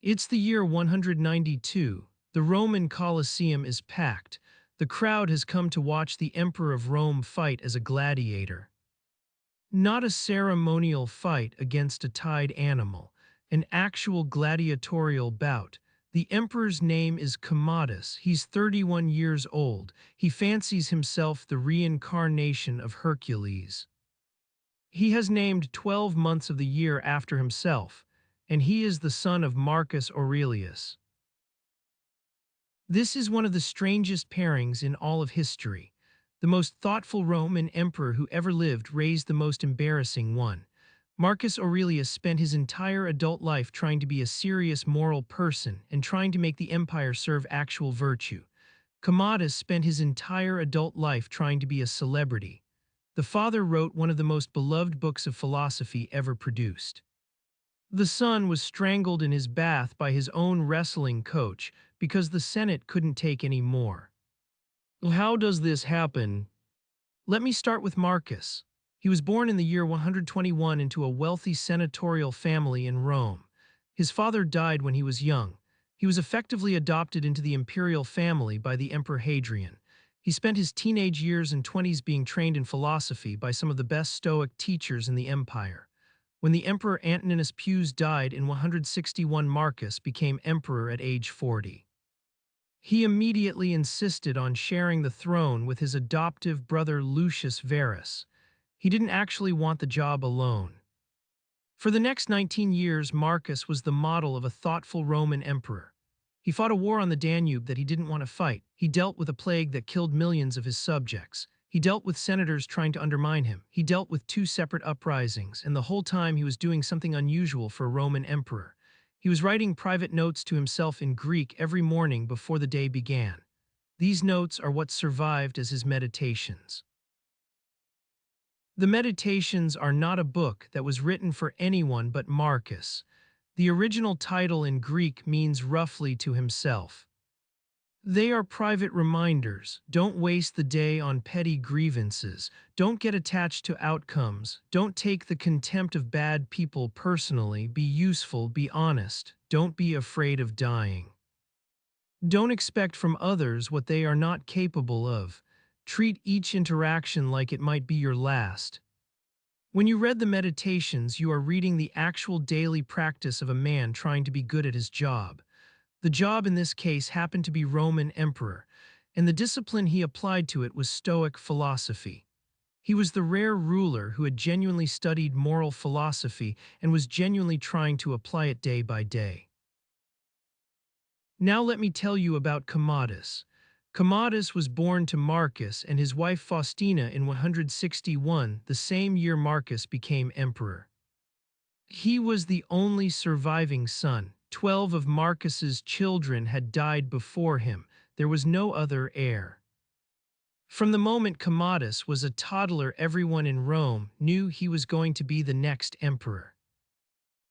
It's the year 192. The Roman Colosseum is packed. The crowd has come to watch the Emperor of Rome fight as a gladiator. Not a ceremonial fight against a tied animal, an actual gladiatorial bout. The Emperor's name is Commodus. He's 31 years old. He fancies himself the reincarnation of Hercules. He has named 12 months of the year after himself, and he is the son of Marcus Aurelius. This is one of the strangest pairings in all of history. The most thoughtful Roman emperor who ever lived raised the most embarrassing one. Marcus Aurelius spent his entire adult life trying to be a serious moral person and trying to make the empire serve actual virtue. Commodus spent his entire adult life trying to be a celebrity. The father wrote one of the most beloved books of philosophy ever produced. The son was strangled in his bath by his own wrestling coach because the Senate couldn't take any more. How does this happen? Let me start with Marcus. He was born in the year 121 into a wealthy senatorial family in Rome. His father died when he was young. He was effectively adopted into the imperial family by the Emperor Hadrian. He spent his teenage years and 20s being trained in philosophy by some of the best Stoic teachers in the empire. When the Emperor Antoninus Pius died in 161, Marcus became emperor at age 40. He immediately insisted on sharing the throne with his adoptive brother Lucius Verus. He didn't actually want the job alone. For the next 19 years, Marcus was the model of a thoughtful Roman emperor. He fought a war on the Danube that he didn't want to fight. He dealt with a plague that killed millions of his subjects. He dealt with senators trying to undermine him. He dealt with two separate uprisings, and the whole time he was doing something unusual for a Roman emperor. He was writing private notes to himself in Greek every morning before the day began. These notes are what survived as his meditations. The Meditations are not a book that was written for anyone but Marcus. The original title in Greek means roughly to himself. They are private reminders. Don't waste the day on petty grievances. Don't get attached to outcomes. Don't take the contempt of bad people personally. Be useful, be honest. Don't be afraid of dying. Don't expect from others what they are not capable of. Treat each interaction like it might be your last. When you read the Meditations, you are reading the actual daily practice of a man trying to be good at his job. The job in this case happened to be Roman emperor, and the discipline he applied to it was Stoic philosophy. He was the rare ruler who had genuinely studied moral philosophy and was genuinely trying to apply it day by day. Now let me tell you about Commodus. Commodus was born to Marcus and his wife Faustina in 161, the same year Marcus became emperor. He was the only surviving son. 12 of Marcus's children had died before him. There was no other heir. From the moment Commodus was a toddler, everyone in Rome knew he was going to be the next emperor.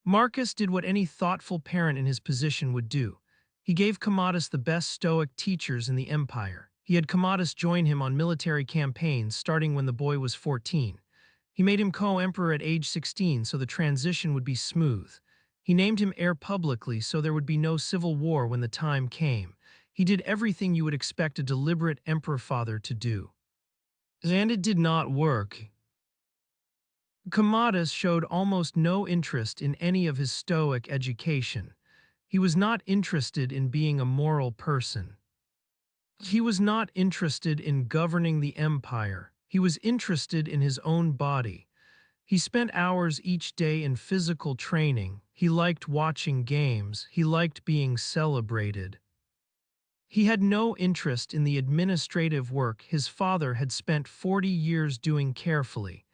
Marcus did what any thoughtful parent in his position would do. He gave Commodus the best Stoic teachers in the empire. He had Commodus join him on military campaigns starting when the boy was 14. He made him co-emperor at age 16 so the transition would be smooth. He named him heir publicly so there would be no civil war when the time came. He did everything you would expect a deliberate emperor father to do. And it did not work. Commodus showed almost no interest in any of his Stoic education. He was not interested in being a moral person. He was not interested in governing the empire. He was interested in his own body. He spent hours each day in physical training. He liked watching games. He liked being celebrated. He had no interest in the administrative work his father had spent 40 years doing carefully.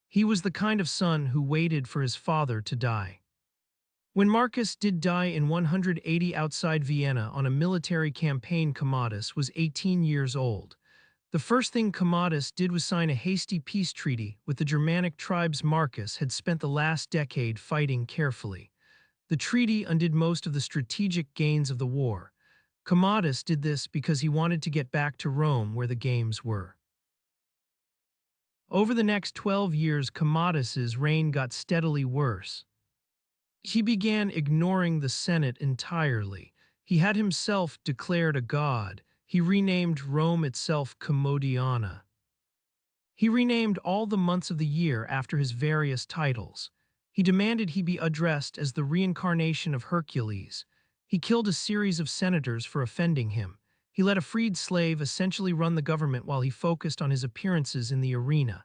He was the kind of son who waited for his father to die. When Marcus did die in 180 outside Vienna on a military campaign, Commodus was 18 years old. The first thing Commodus did was sign a hasty peace treaty with the Germanic tribes Marcus had spent the last decade fighting carefully. The treaty undid most of the strategic gains of the war. Commodus did this because he wanted to get back to Rome where the games were. Over the next 12 years, Commodus's reign got steadily worse. He began ignoring the Senate entirely. He had himself declared a god. He renamed Rome itself Commodiana. He renamed all the months of the year after his various titles. He demanded he be addressed as the reincarnation of Hercules. He killed a series of senators for offending him. He let a freed slave essentially run the government while he focused on his appearances in the arena.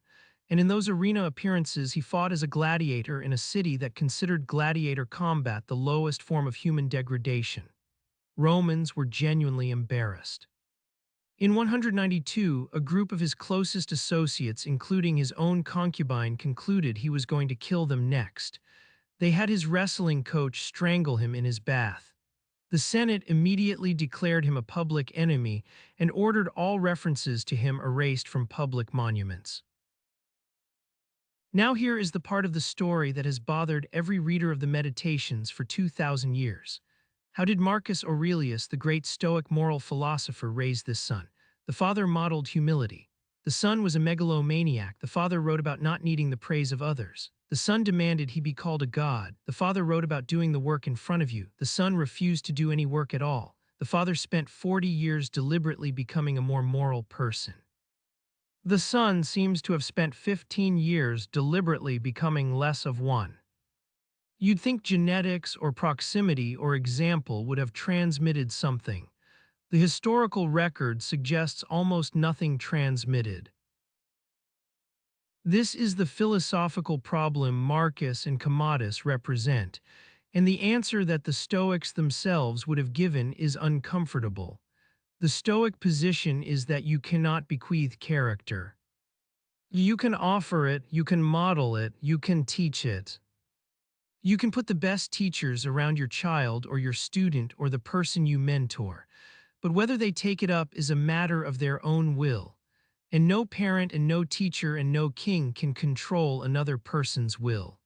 And in those arena appearances, he fought as a gladiator in a city that considered gladiator combat the lowest form of human degradation. Romans were genuinely embarrassed. In 192, a group of his closest associates, including his own concubine, concluded he was going to kill them next. They had his wrestling coach strangle him in his bath. The Senate immediately declared him a public enemy and ordered all references to him erased from public monuments. Now here is the part of the story that has bothered every reader of the Meditations for 2,000 years. How did Marcus Aurelius, the great Stoic moral philosopher, raise this son? The father modeled humility. The son was a megalomaniac. The father wrote about not needing the praise of others. The son demanded he be called a god. The father wrote about doing the work in front of you. The son refused to do any work at all. The father spent 40 years deliberately becoming a more moral person. The son seems to have spent 15 years deliberately becoming less of one. You'd think genetics or proximity or example would have transmitted something. The historical record suggests almost nothing transmitted. This is the philosophical problem Marcus and Commodus represent, and the answer that the Stoics themselves would have given is uncomfortable. The Stoic position is that you cannot bequeath character. You can offer it, you can model it, you can teach it. You can put the best teachers around your child or your student or the person you mentor, but whether they take it up is a matter of their own will, and no parent and no teacher and no king can control another person's will.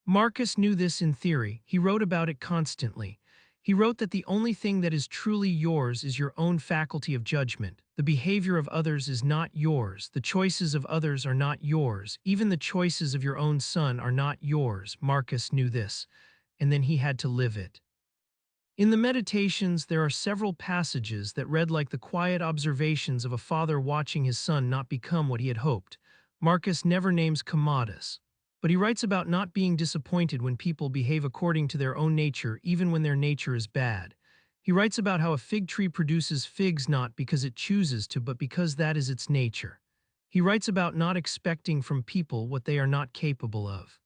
Marcus knew this in theory. He wrote about it constantly. He wrote that the only thing that is truly yours is your own faculty of judgment. The behavior of others is not yours. The choices of others are not yours. Even the choices of your own son are not yours. Marcus knew this, and then he had to live it. In the Meditations, there are several passages that read like the quiet observations of a father watching his son not become what he had hoped. Marcus never names Commodus, but he writes about not being disappointed when people behave according to their own nature, even when their nature is bad. He writes about how a fig tree produces figs not because it chooses to, but because that is its nature. He writes about not expecting from people what they are not capable of.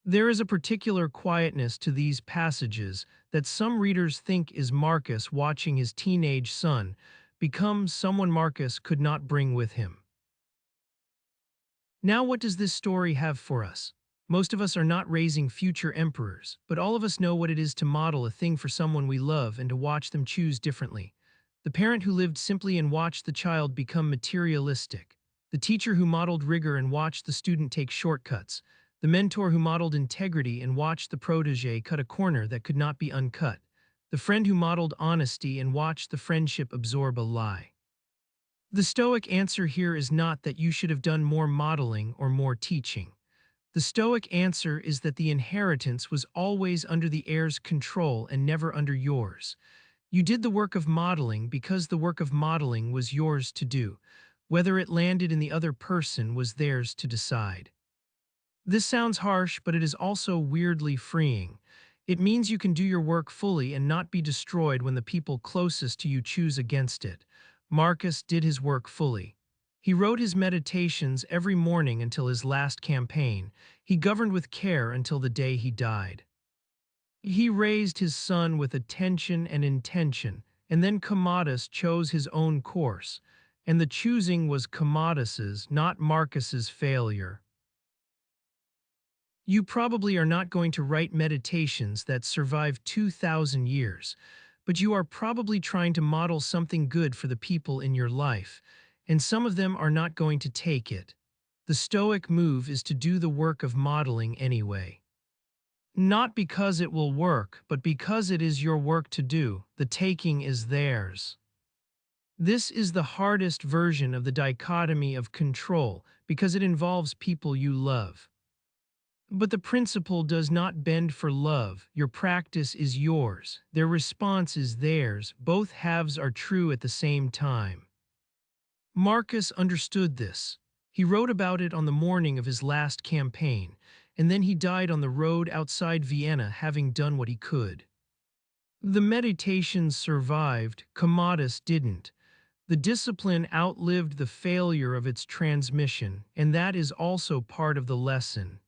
There is a particular quietness to these passages that some readers think is Marcus watching his teenage son become someone Marcus could not bring with him. Now, what does this story have for us? Most of us are not raising future emperors, but all of us know what it is to model a thing for someone we love and to watch them choose differently. The parent who lived simply and watched the child become materialistic. The teacher who modeled rigor and watched the student take shortcuts. The mentor who modeled integrity and watched the protege cut a corner that could not be uncut. The friend who modeled honesty and watched the friendship absorb a lie. The Stoic answer here is not that you should have done more modeling or more teaching. The Stoic answer is that the inheritance was always under the heir's control and never under yours. You did the work of modeling because the work of modeling was yours to do. Whether it landed in the other person was theirs to decide. This sounds harsh, but it is also weirdly freeing. It means you can do your work fully and not be destroyed when the people closest to you choose against it. Marcus did his work fully. He wrote his meditations every morning until his last campaign. He governed with care until the day he died. He raised his son with attention and intention, and then Commodus chose his own course, and the choosing was Commodus's, not Marcus's failure. You probably are not going to write meditations that survive 2,000 years, but you are probably trying to model something good for the people in your life, and some of them are not going to take it. The Stoic move is to do the work of modeling anyway. Not because it will work, but because it is your work to do. The taking is theirs. This is the hardest version of the dichotomy of control because it involves people you love. But the principle does not bend for love. Your practice is yours. Their response is theirs. Both halves are true at the same time. Marcus understood this. He wrote about it on the morning of his last campaign, and then he died on the road outside Vienna, having done what he could. The meditations survived, Commodus didn't. The discipline outlived the failure of its transmission, and that is also part of the lesson.